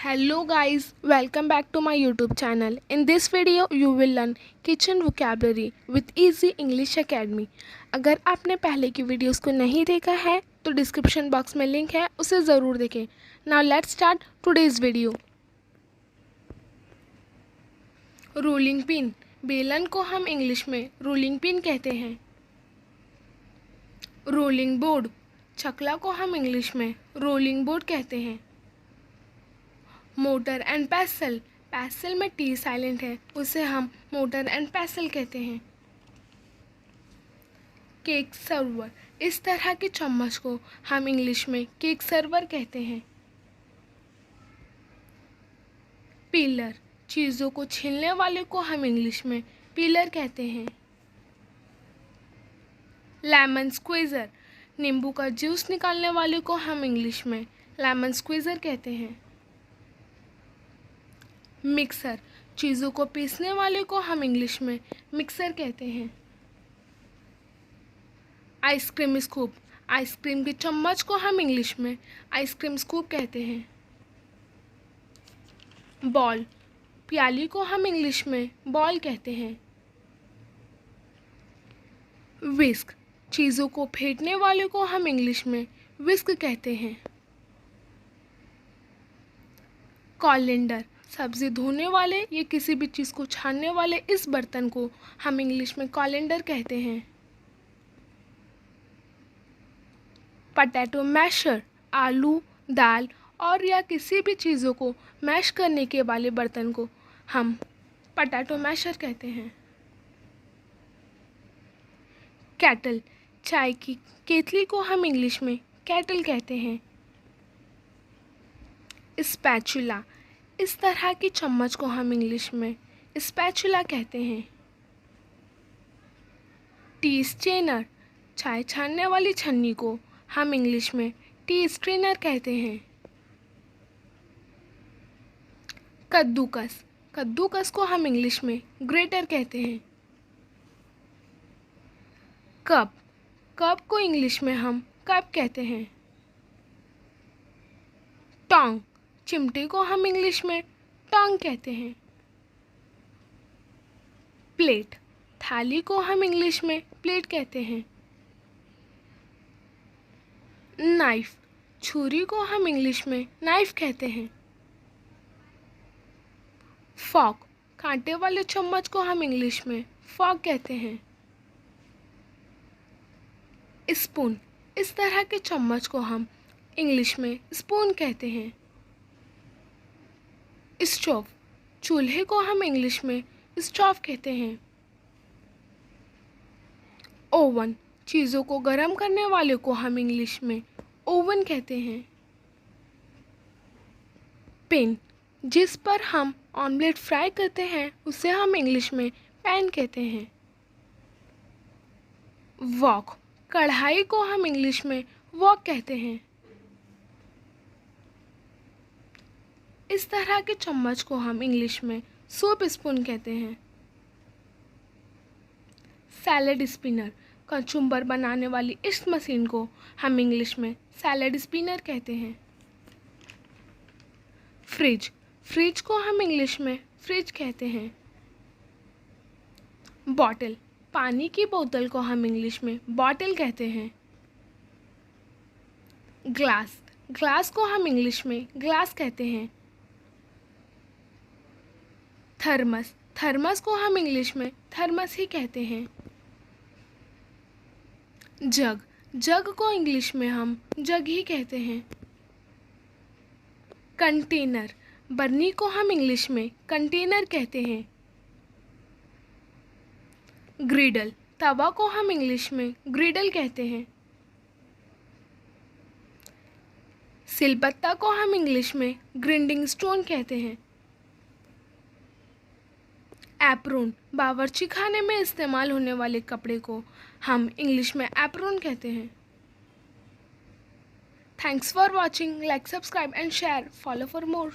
Hello guys, welcome back to my YouTube channel. In this video you will learn kitchen vocabulary with Easy English Academy. अगर आपने पहले की videos को नहीं देखा है तो डिस्क्रिप्शन बॉक्स में लिंक है, उसे ज़रूर देखें. Now let's start today's video. Rolling pin. बेलन को हम इंग्लिश में रोलिंग पिन कहते हैं. Rolling board. चकला को हम इंग्लिश में रोलिंग बोर्ड कहते हैं. मोटर एंड पैसल. पैसल में टी साइलेंट है, उसे हम मोटर एंड पैसल कहते हैं. Cake server. इस तरह के चम्मच को हम इंग्लिश में केक सर्वर कहते हैं. पीलर. चीज़ों को छीलने वाले को हम इंग्लिश में पीलर कहते हैं. Lemon squeezer. नींबू का जूस निकालने वाले को हम इंग्लिश में लेमन स्क्वीज़र कहते हैं. मिक्सर. चीज़ों को पीसने वाले को हम इंग्लिश में मिक्सर कहते हैं. Ice cream scoop. आइसक्रीम के चम्मच को हम इंग्लिश में आइसक्रीम स्कूप कहते हैं. बॉल. प्याली को हम इंग्लिश में बॉल कहते हैं. विस्क. चीज़ों को फेंटने वाले को हम इंग्लिश में विस्क कहते हैं. कॉलेंडर. सब्ज़ी धोने वाले या किसी भी चीज़ को छानने वाले इस बर्तन को हम इंग्लिश में कॉलेंडर कहते हैं. Potato masher. आलू, दाल और या किसी भी चीज़ों को मैश करने के वाले बर्तन को हम पटैटो मैशर कहते हैं. कैटल. चाय की केतली को हम इंग्लिश में कैटल कहते हैं. स्पैचुला. इस तरह की चम्मच को हम इंग्लिश में स्पैचुला कहते हैं. T strainer. चाय छानने वाली छन्नी को हम इंग्लिश में टी स्ट्रेनर कहते हैं. कद्दूकस. कद्दूकस को हम इंग्लिश में ग्रेटर कहते हैं. कप. कप को इंग्लिश में हम कप कहते हैं. टोंग. चिमटे को हम इंग्लिश में टोंग कहते हैं. प्लेट. थाली को हम इंग्लिश में प्लेट कहते हैं. नाइफ. छुरी को हम इंग्लिश में नाइफ कहते हैं. फॉक. कांटे वाले चम्मच को हम इंग्लिश में फॉक कहते हैं. स्पून. इस तरह के चम्मच को हम इंग्लिश में स्पून कहते हैं. स्टोव. चूल्हे को हम इंग्लिश में स्टोव कहते हैं. ओवन. चीज़ों को गर्म करने वाले को हम इंग्लिश में ओवन कहते हैं. पैन. जिस पर हम ऑमलेट फ्राई करते हैं उसे हम इंग्लिश में पैन कहते हैं. वॉक. कढ़ाई को हम इंग्लिश में वॉक कहते हैं. इस तरह के चम्मच को हम इंग्लिश में सूप स्पून कहते हैं. Salad spinner. कचुम्बर बनाने वाली इस मशीन को हम इंग्लिश में सैलेड स्पिनर कहते हैं. फ्रिज. फ्रिज को हम इंग्लिश में फ्रिज कहते हैं. बॉटल. पानी की बोतल को हम इंग्लिश में बॉटल कहते हैं. ग्लास. ग्लास को हम इंग्लिश में ग्लास कहते हैं. थर्मस. थर्मस को हम इंग्लिश में थर्मस ही कहते हैं. जग. जग को इंग्लिश में हम जग ही कहते हैं. कंटेनर. बर्नी को हम इंग्लिश में कंटेनर कहते हैं. ग्रिडल. तवा को हम इंग्लिश में ग्रिडल कहते हैं. सिलबट्टा को हम इंग्लिश में ग्राइंडिंग स्टोन कहते हैं. एप्रोन. बावर्ची खाने में इस्तेमाल होने वाले कपड़े को हम इंग्लिश में एप्रोन कहते हैं. Thanks for watching. Like, subscribe and share. Follow for more.